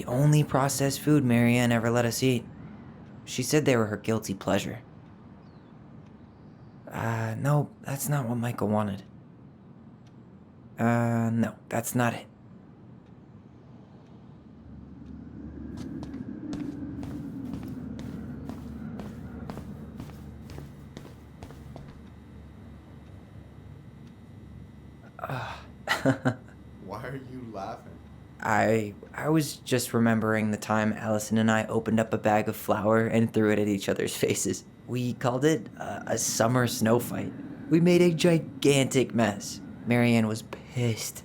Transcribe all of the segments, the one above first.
the only processed food Marianne ever let us eat. She said they were her guilty pleasure. No, that's not what Michael wanted. No, that's not it. Why are you laughing? I was just remembering the time Allison and I opened up a bag of flour and threw it at each other's faces. We called it a summer snow fight. We made a gigantic mess. Marianne was pissed.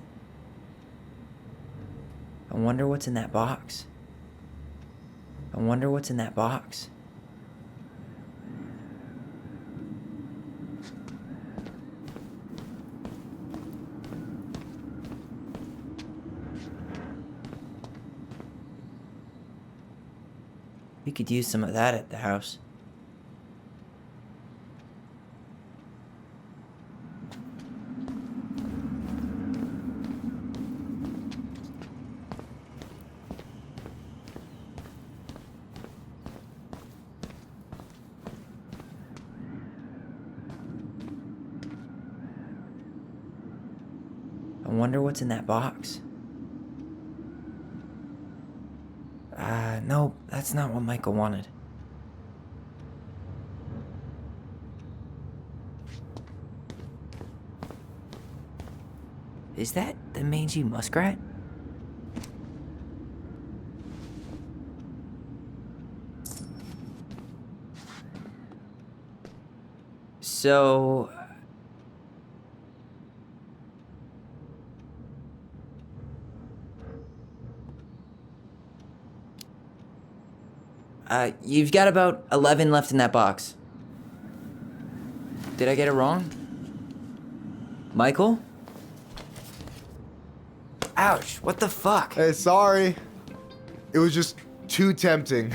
I wonder what's in that box. I wonder what's in that box. We could use some of that at the house. I wonder what's in that box. No, that's not what Michael wanted. Is that the mangy muskrat? So... you've got about 11 left in that box. Did I get it wrong? Michael? Ouch, what the fuck? Hey, sorry. It was just too tempting.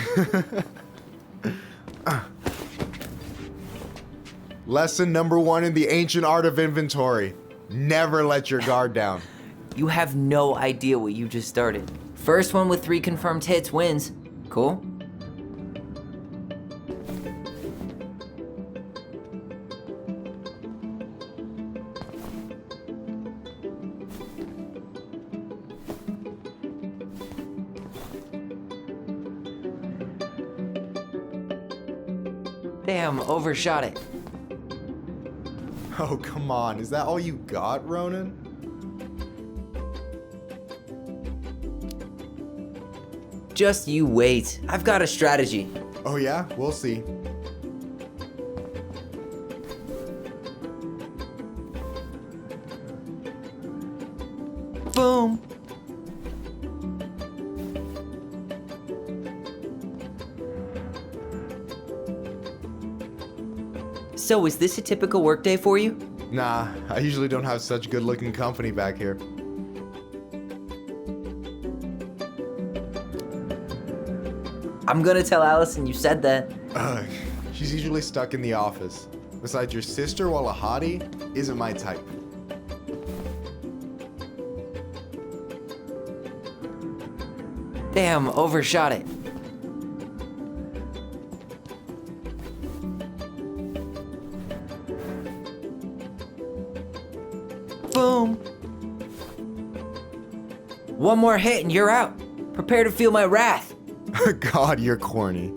Lesson number 1 in the ancient art of inventory. Never let your guard down. You have no idea what you just started. First one with 3 confirmed hits wins. Cool? Damn, overshot it. Oh, come on. Is that all you got, Ronan? Just you wait. I've got a strategy. Oh yeah? We'll see. Boom. So, is this a typical workday for you? Nah, I usually don't have such good-looking company back here. I'm gonna tell Allison you said that. Ugh, she's usually stuck in the office. Besides, your sister, while a hottie, isn't my type. Damn, overshot it. Boom. One more hit and you're out. Prepare to feel my wrath. God, you're corny.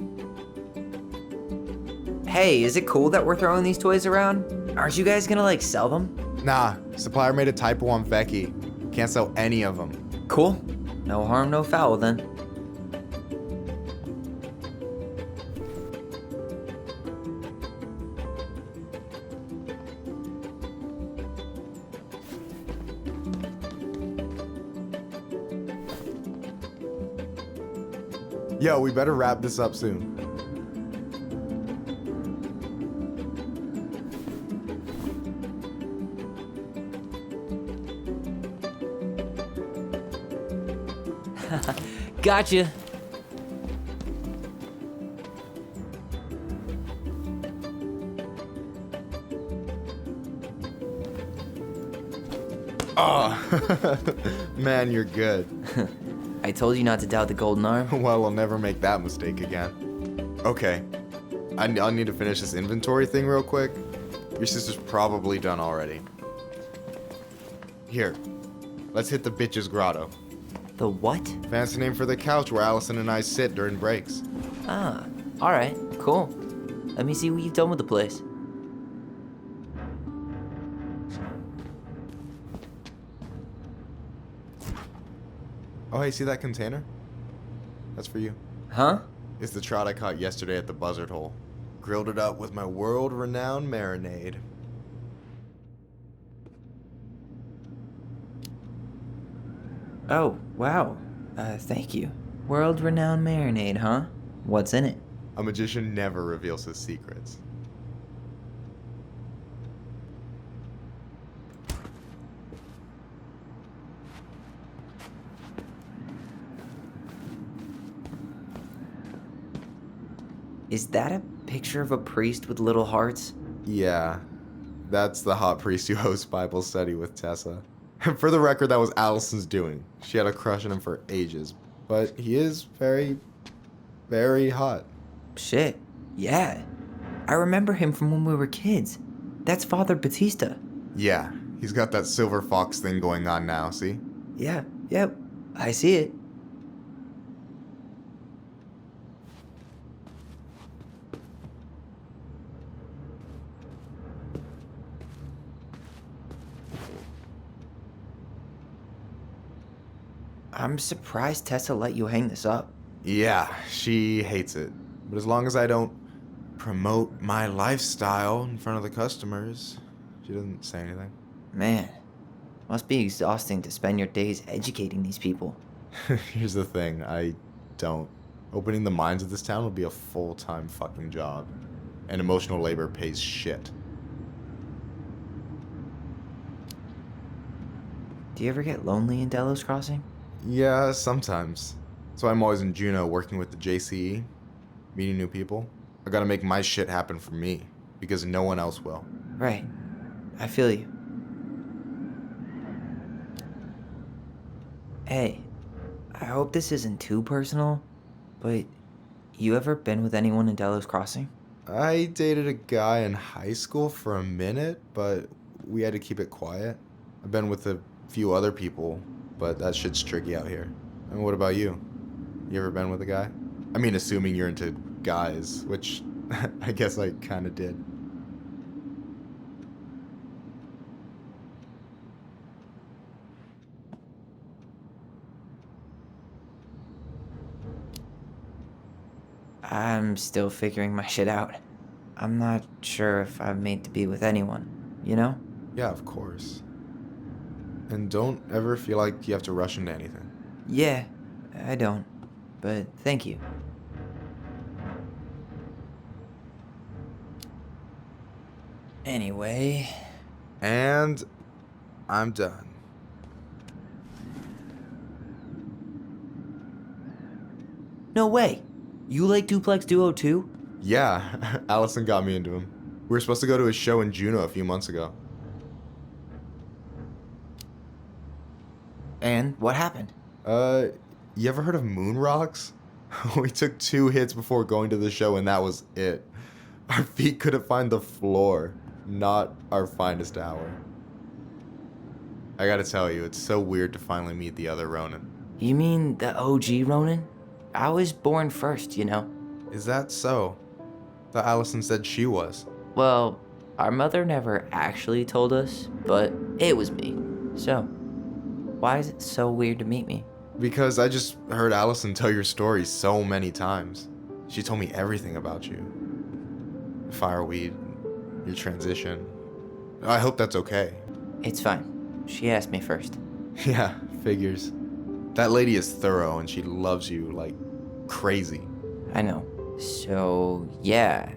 Hey, is it cool that we're throwing these toys around? Aren't you guys gonna, like, sell them? Nah, supplier made a typo on Vecchi. Can't sell any of them. Cool. No harm, no foul then. Yo, we better wrap this up soon. Gotcha. Oh, man, you're good. I told you not to doubt the golden arm. Well, I'll never make that mistake again. Okay, I'll need to finish this inventory thing real quick. Your sister's probably done already. Here, let's hit the bitch's grotto. The what? Fancy name for the couch where Allison and I sit during breaks. Ah, alright, cool. Let me see what you've done with the place. Oh, hey, see that container? That's for you. Huh? It's the trout I caught yesterday at the buzzard hole. Grilled it up with my world-renowned marinade. Oh, wow. Thank you. World-renowned marinade, huh? What's in it? A magician never reveals his secrets. Is that a picture of a priest with little hearts? Yeah, that's the hot priest who hosts Bible study with Tessa. For the record, that was Allison's doing. She had a crush on him for ages, but he is very, very hot. Shit, yeah. I remember him from when we were kids. That's Father Batista. Yeah, he's got that silver fox thing going on now, see? Yeah, yep, I see it. I'm surprised Tessa let you hang this up. Yeah, she hates it. But as long as I don't promote my lifestyle in front of the customers, she doesn't say anything. Man, must be exhausting to spend your days educating these people. Here's the thing, I don't. Opening the mines of this town will be a full-time fucking job. And emotional labor pays shit. Do you ever get lonely in Delos Crossing? Yeah, sometimes. So I'm always in Juneau working with the JCE, meeting new people. I gotta make my shit happen for me, because no one else will. Right. I feel you. Hey, I hope this isn't too personal, but you ever been with anyone in Delos Crossing? I dated a guy in high school for a minute, but we had to keep it quiet. I've been with a few other people, but that shit's tricky out here. And what about you? You ever been with a guy? I mean, assuming you're into guys, which I guess I kinda did. I'm still figuring my shit out. I'm not sure if I'm made to be with anyone, you know? Yeah, of course. And don't ever feel like you have to rush into anything. Yeah, I don't. But thank you. Anyway, And I'm done. no way. You like Duplex Duo too? Yeah, Allison got me into him. We were supposed to go to a show in Juneau a few months ago. And what happened? You ever heard of Moon Rocks? We took 2 hits before going to the show and that was it. Our feet couldn't find the floor. Not our finest hour. I gotta tell you, it's so weird to finally meet the other Ronin. You mean the OG Ronin? I was born first, you know. Is that so? Thought Allison said she was. Well, our mother never actually told us, but it was me. So, why is it so weird to meet me? Because I just heard Allison tell your story so many times. She told me everything about you. Fireweed, your transition. I hope that's okay. It's fine. She asked me first. Yeah, figures. That lady is thorough and she loves you like crazy. I know. So, yeah,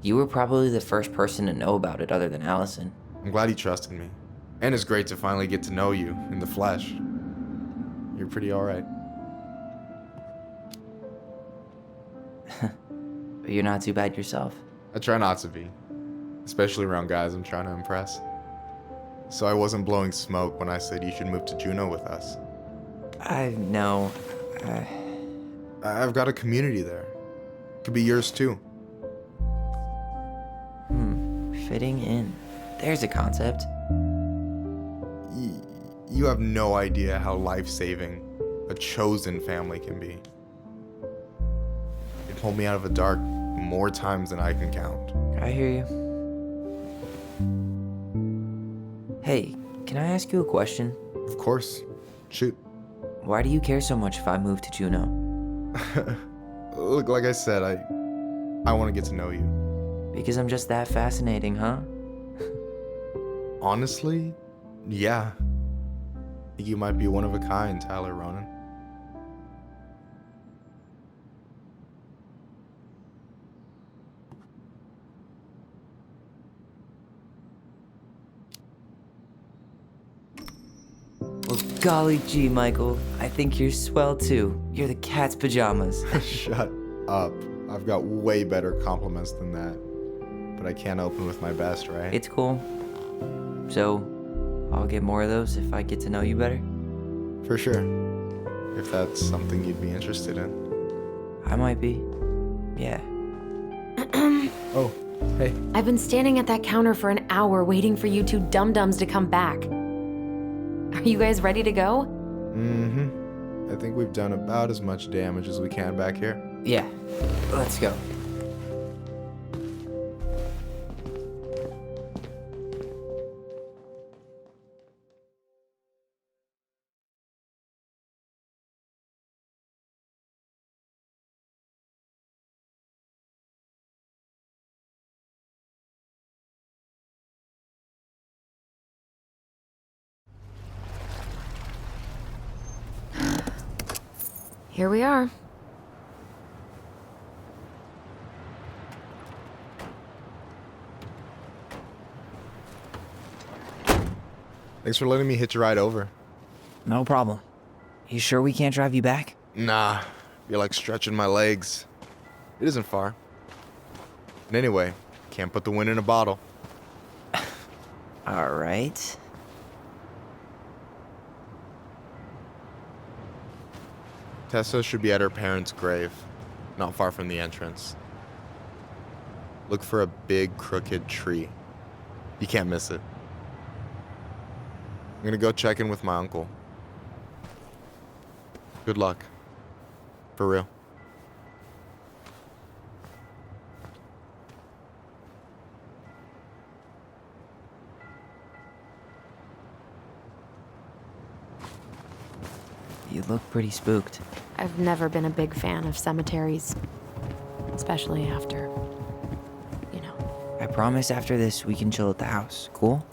you were probably the first person to know about it other than Allison. I'm glad he trusted me. And it's great to finally get to know you in the flesh. You're pretty alright. But you're not too bad yourself. I try not to be. Especially around guys I'm trying to impress. So I wasn't blowing smoke when I said you should move to Juneau with us. I know. I've got a community there. Could be yours too. Fitting in. There's a concept. You have no idea how life-saving a chosen family can be. It pulled me out of the dark more times than I can count. I hear you. Hey, can I ask you a question? Of course. Shoot. Why do you care so much if I move to Juneau? Look, like I said, I want to get to know you. Because I'm just that fascinating, huh? Honestly, yeah. I think you might be one of a kind, Tyler Ronan. Well, golly gee, Michael. I think you're swell too. You're the cat's pajamas. Shut up. I've got way better compliments than that. But I can't open with my best, right? It's cool. So, I'll get more of those if I get to know you better? For sure. If that's something you'd be interested in. I might be. Yeah. Oh, hey. I've been standing at that counter for an hour waiting for you two dum-dums to come back. Are you guys ready to go? Mm-hmm. I think we've done about as much damage as we can back here. Yeah. Let's go. Here we are. Thanks for letting me hitch a ride over. No problem. You sure we can't drive you back? Nah, you're like stretching my legs. It isn't far. And anyway, can't put the wind in a bottle. All right. Tessa should be at her parents' grave, not far from the entrance. Look for a big crooked tree. You can't miss it. I'm gonna go check in with my uncle. Good luck. For real. You look pretty spooked. I've never been a big fan of cemeteries. Especially after, you know. I promise after this we can chill at the house. Cool?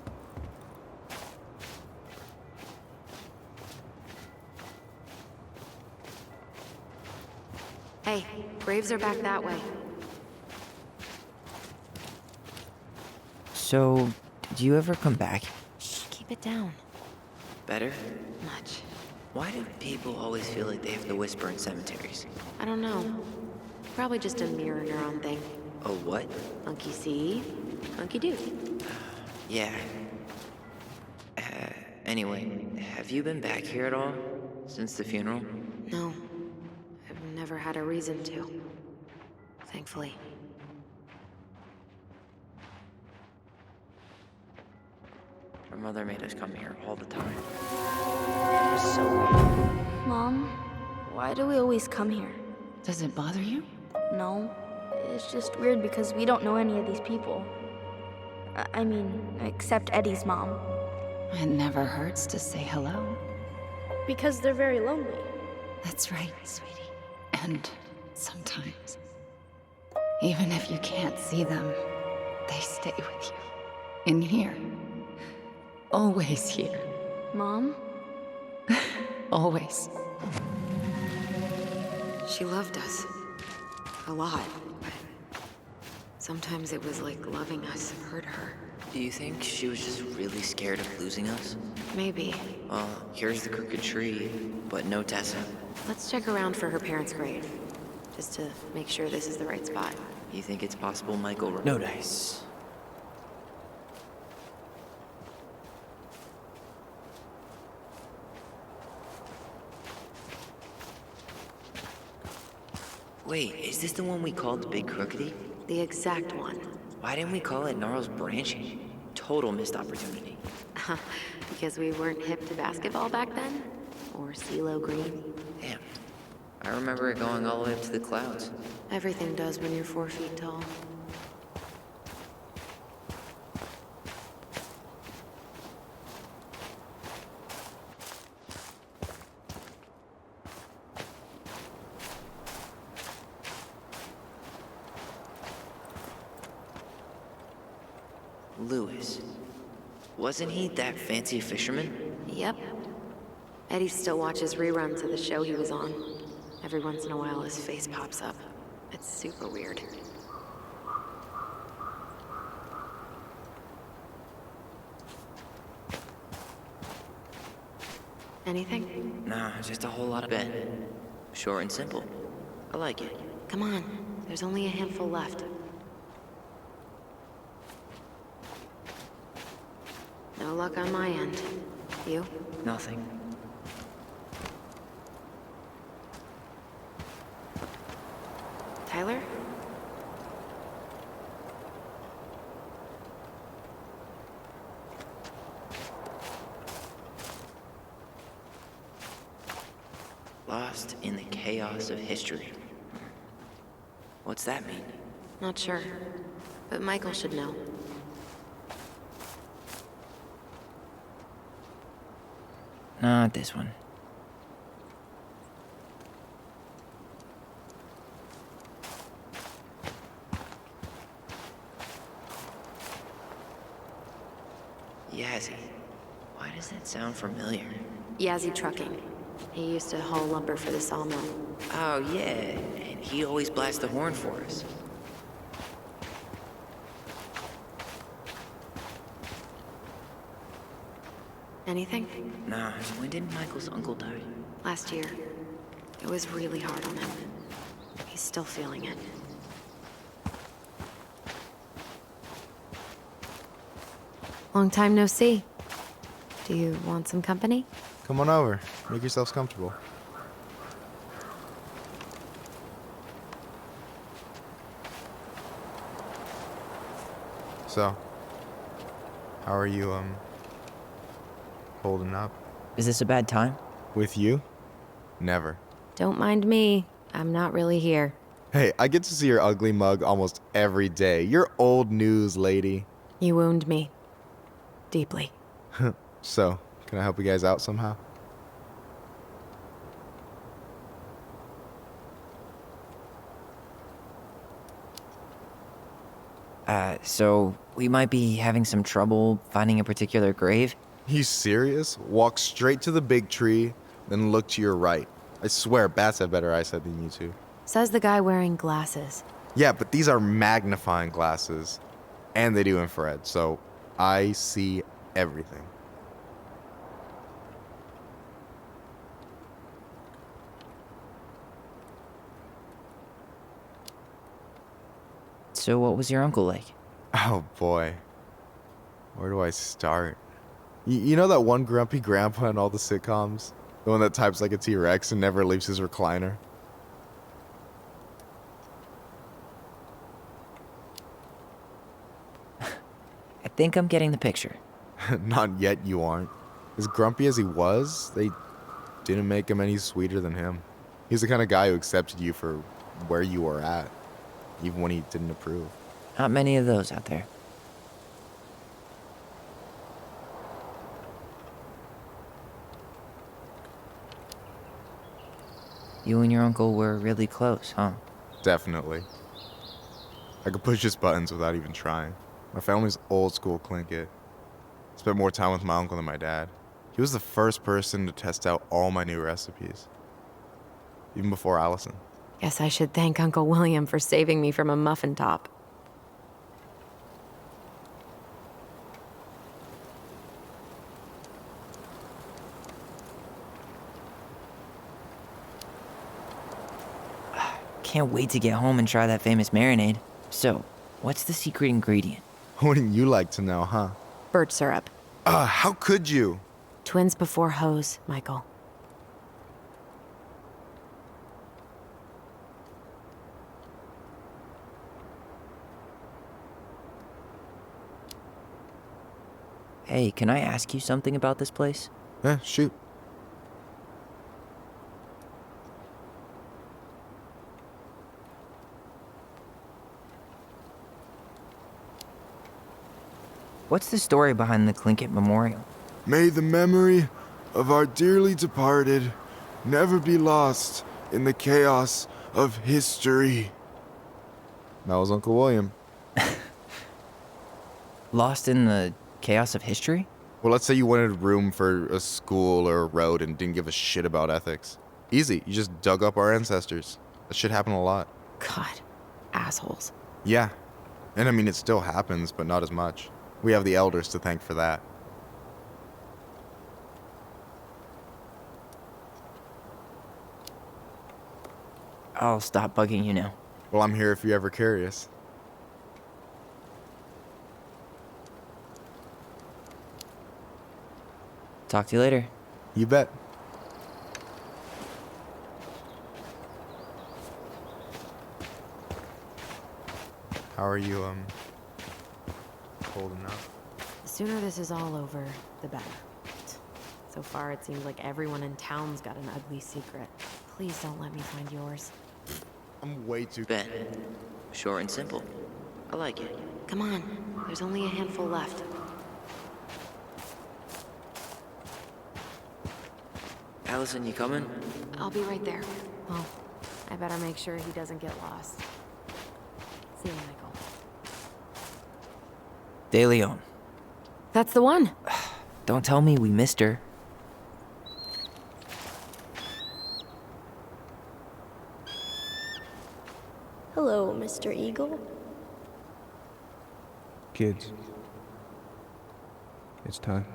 Hey, graves are back that way. So, do you ever come back? Shh, keep it down. Better? Much. Why do people always feel like they have to whisper in cemeteries? I don't know. Probably just a mirror neuron thing. Oh, what? Monkey see, monkey do. Yeah. Anyway, have you been back here at all? Since the funeral? No, I've never had a reason to. Thankfully. Our mother made us come here all the time. Mom, why do we always come here? Does it bother you? No, it's just weird because we don't know any of these people. I mean, except Eddie's mom. It never hurts to say hello. Because they're very lonely. That's right, sweetie. And sometimes, even if you can't see them, they stay with you. In here. Always here. Mom? Always. She loved us. A lot, but sometimes it was like loving us hurt her. Do you think she was just really scared of losing us? Maybe. Well, here's the crooked tree, but no Tessa. Let's check around for her parents' grave, just to make sure this is the right spot. You think it's possible Michael... No dice. Wait, is this the one we called the Big Crookedy? The exact one. Why didn't we call it Gnarls Branching? Total missed opportunity. Because we weren't hip to basketball back then? Or CeeLo Green? Damn. I remember it going all the way up to the clouds. Everything does when you're 4 feet tall. Lewis. Wasn't he that fancy fisherman? Yep. Eddie still watches reruns of the show he was on. Every once in a while his face pops up. It's super weird. Anything? Nah, just a whole lot of bed. Short and simple. I like it. Come on. There's only a handful left. No luck on my end. You? Nothing. Tyler? Lost in the chaos of history. What's that mean? Not sure. But Michael should know. Not this one. Yazzie. Why does that sound familiar? Yazzie Trucking. He used to haul lumber for the sawmill. Oh, yeah. And he always blasts the horn for us. Anything? Nah, when did Michael's uncle die? Last year. It was really hard on him. He's still feeling it. Long time no see. Do you want some company? Come on over. Make yourselves comfortable. So, how are you, holding up? Is this a bad time? With you? Never. Don't mind me. I'm not really here. Hey, I get to see your ugly mug almost every day. You're old news, lady. You wound me. Deeply. So, can I help you guys out somehow? So we might be having some trouble finding a particular grave? You serious? Walk straight to the big tree, then look to your right. I swear, bats have better eyesight than you two. Says the guy wearing glasses. Yeah, but these are magnifying glasses. And they do infrared, so I see everything. So what was your uncle like? Oh boy. Where do I start? You know that one grumpy grandpa in all the sitcoms? The one that types like a T-Rex and never leaves his recliner? I think I'm getting the picture. Not yet, you aren't. As grumpy as he was, they didn't make him any sweeter than him. He's the kind of guy who accepted you for where you were at, even when he didn't approve. Not many of those out there. You and your uncle were really close, huh? Definitely. I could push his buttons without even trying. My family's old school Clinkit. Spent more time with my uncle than my dad. He was the first person to test out all my new recipes. Even before Allison. Guess I should thank Uncle William for saving me from a muffin top. Can't wait to get home and try that famous marinade. So, what's the secret ingredient? Wouldn't you like to know, huh? Birch syrup. How could you? Twins before hoes, Michael. Hey, can I ask you something about this place? Shoot. What's the story behind the Tlingit Memorial? May the memory of our dearly departed never be lost in the chaos of history. That was Uncle William. Lost in the chaos of history? Well, let's say you wanted room for a school or a road and didn't give a shit about ethics. Easy. You just dug up our ancestors. That shit happened a lot. God, assholes. Yeah. And I mean, it still happens, but not as much. We have the elders to thank for that. I'll stop bugging you now. Well, I'm here if you're ever curious. Talk to you later. You bet. How are you, holding up? The sooner this is all over, the better. So far, it seems like everyone in town's got an ugly secret. Please don't let me find yours. I'm way too... Ben. Short and simple. I like it. Come on, there's only a handful left. Allison, you coming? I'll be right there. Well, I better make sure he doesn't get lost. See you, Michael. De Leon. That's the one. Don't tell me we missed her. Hello, Mr. Eagle. Kids, it's time.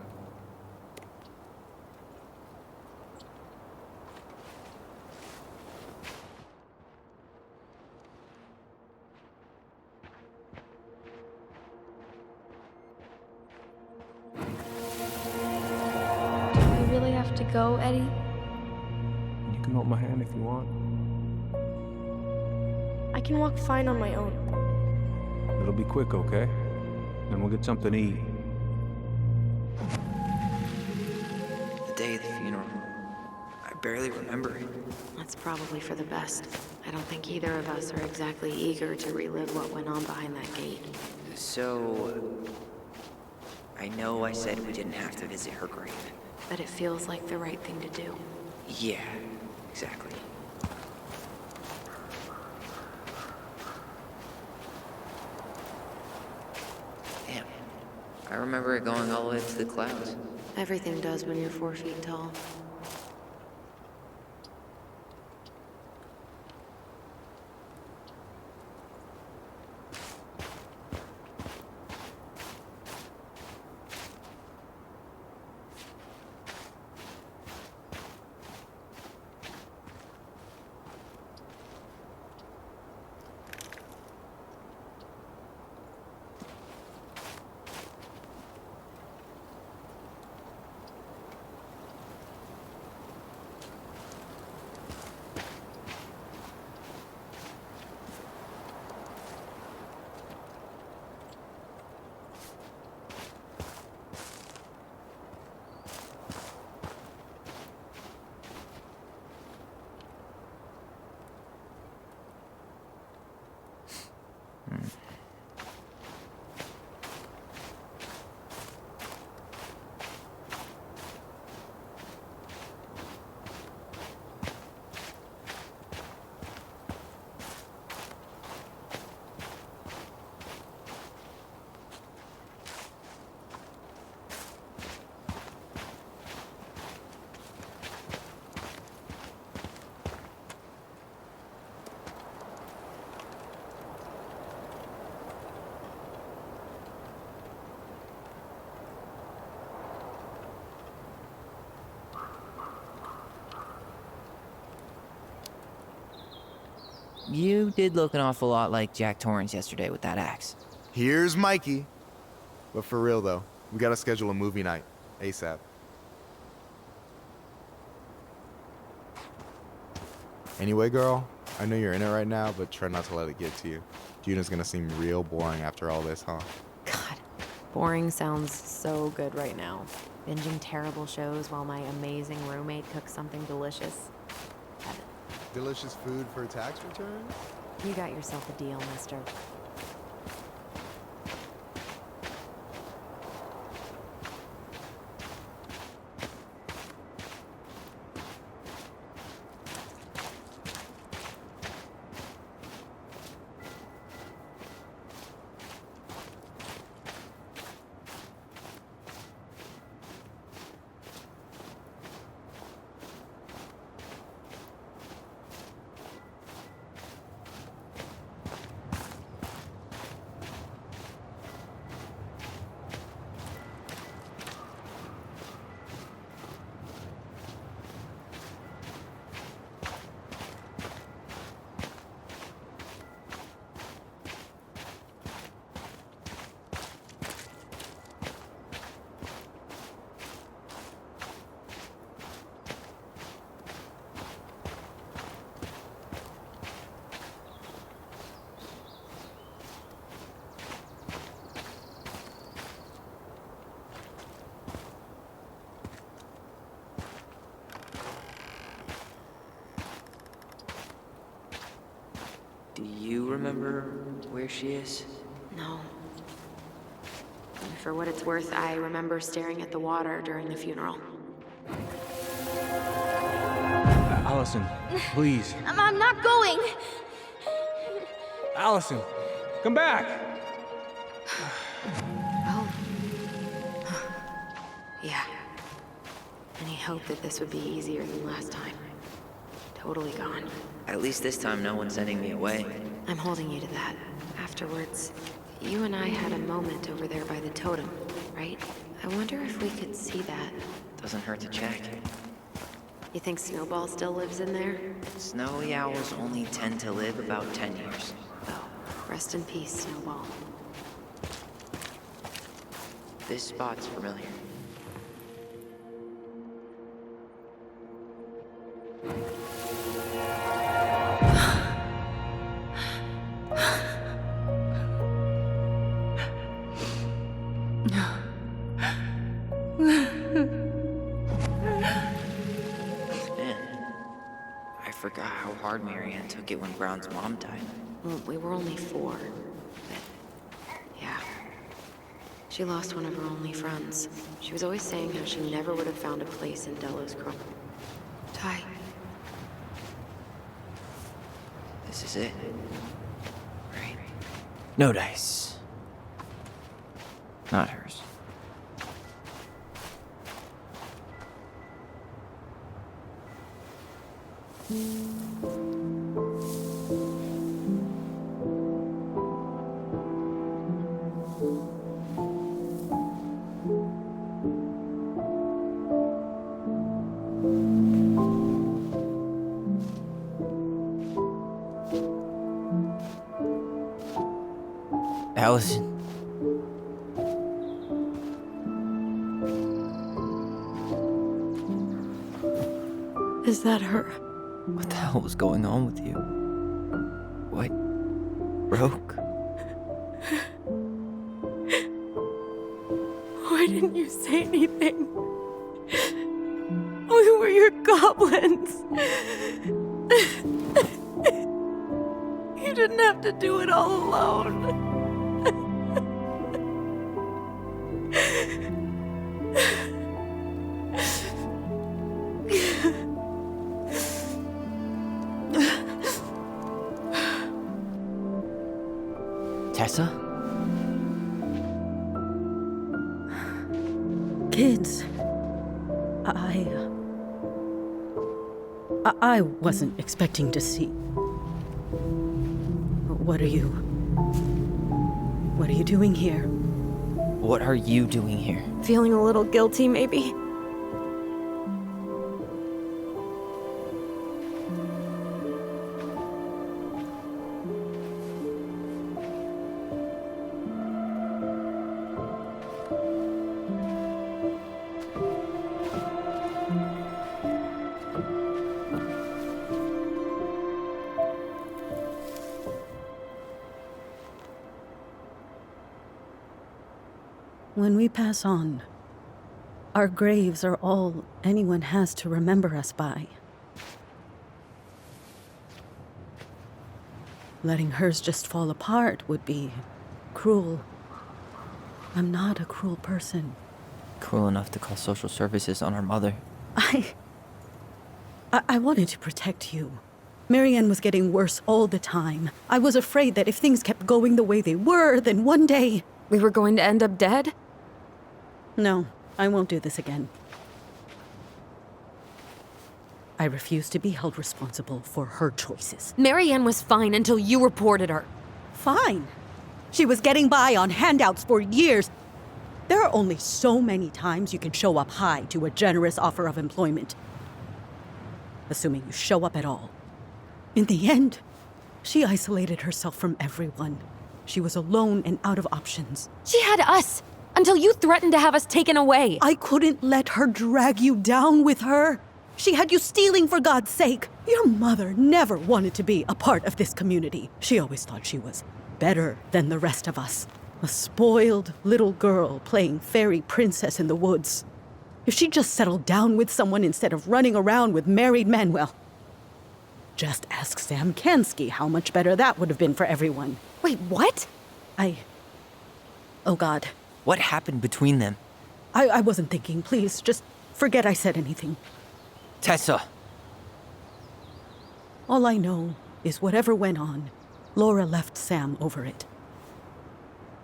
Do we really have to go, Eddie? You can hold my hand if you want. I can walk fine on my own. It'll be quick, okay? Then we'll get something to eat. The day of the funeral. I barely remember it. That's probably for the best. I don't think either of us are exactly eager to relive what went on behind that gate. So... I know I said we didn't have to visit her grave. But it feels like the right thing to do. Yeah, exactly. Damn. I remember it going all the way to the clouds. Everything does when you're 4 feet tall. You did look an awful lot like Jack Torrance yesterday with that axe. Here's Mikey. But for real, though, we gotta schedule a movie night. ASAP. Anyway, girl, I know you're in it right now, but try not to let it get to you. Juna's gonna seem real boring after all this, huh? God, Boring sounds so good right now. Binging terrible shows while my amazing roommate cooks something delicious. Heaven. Delicious food for tax returns? You got yourself a deal, mister. Do you remember where she is? No. For what it's worth, I remember staring at the water during the funeral. Allison, please. I'm not going. Allison, come back! Oh. Yeah. Any hope that this would be easier than last time? Totally gone. At least this time no one's sending me away. I'm holding you to that. Afterwards, you and I had a moment over there by the totem, right? I wonder if we could see that. Doesn't hurt to check. You think Snowball still lives in there? Snowy owls only tend to live about 10 years. Oh, rest in peace, Snowball. This spot's familiar. I forgot how hard Marianne took it when Brown's mom died. Well, we were only 4. But, yeah. She lost one of her only friends. She was always saying how she never would have found a place in Delos Crumb. Ty. This is it. Right? No dice. Not hers. Allison. Is that her? What the hell was going on with you? What broke? Why didn't you say anything? We were your goblins. You didn't have to do it all alone. Tessa? Kids, I wasn't expecting to see. What are you doing here? What are you doing here? Feeling a little guilty, maybe? When we pass on, our graves are all anyone has to remember us by. Letting hers just fall apart would be cruel. I'm not a cruel person. Cruel enough to call social services on our mother. I wanted to protect you. Marianne was getting worse all the time. I was afraid that if things kept going the way they were, then one day... We were going to end up dead? No, I won't do this again. I refuse to be held responsible for her choices. Marianne was fine until you reported her. Fine. She was getting by on handouts for years. There are only so many times you can show up high to a generous offer of employment. Assuming you show up at all. In the end, she isolated herself from everyone. She was alone and out of options. She had us until you threatened to have us taken away. I couldn't let her drag you down with her. She had you stealing for God's sake. Your mother never wanted to be a part of this community. She always thought she was better than the rest of us. A spoiled little girl playing fairy princess in the woods. If she just settled down with someone instead of running around with married men, well, just ask Sam Kansky how much better that would have been for everyone. Wait, what? Oh God. What happened between them? I wasn't thinking. Please, just forget I said anything. Tessa! All I know is whatever went on, Laura left Sam over it.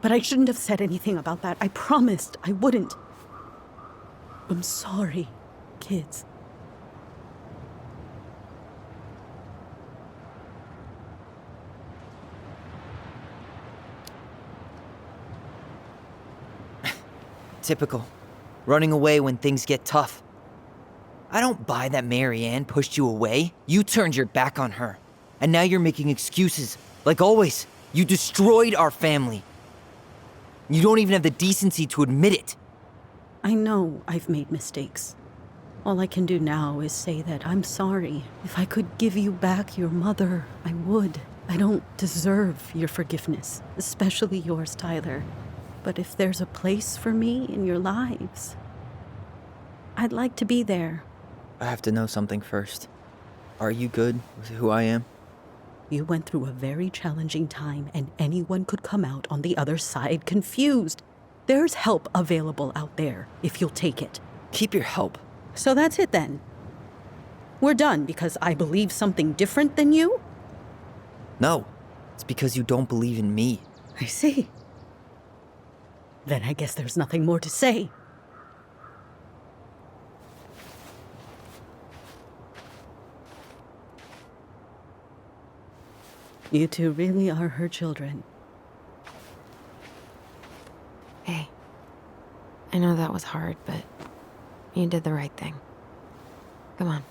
But I shouldn't have said anything about that. I promised I wouldn't. I'm sorry, kids. Typical. Running away when things get tough. I don't buy that Marianne pushed you away. You turned your back on her. And now you're making excuses. Like always, you destroyed our family. You don't even have the decency to admit it. I know I've made mistakes. All I can do now is say that I'm sorry. If I could give you back your mother, I would. I don't deserve your forgiveness, especially yours, Tyler. But if there's a place for me in your lives, I'd like to be there. I have to know something first. Are you good with who I am? You went through a very challenging time, and anyone could come out on the other side confused. There's help available out there, if you'll take it. Keep your help. So that's it then. We're done because I believe something different than you? No, it's because you don't believe in me. I see. Then I guess there's nothing more to say. You two really are her children. Hey, I know that was hard, but you did the right thing. Come on.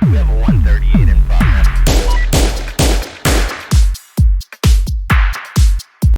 Never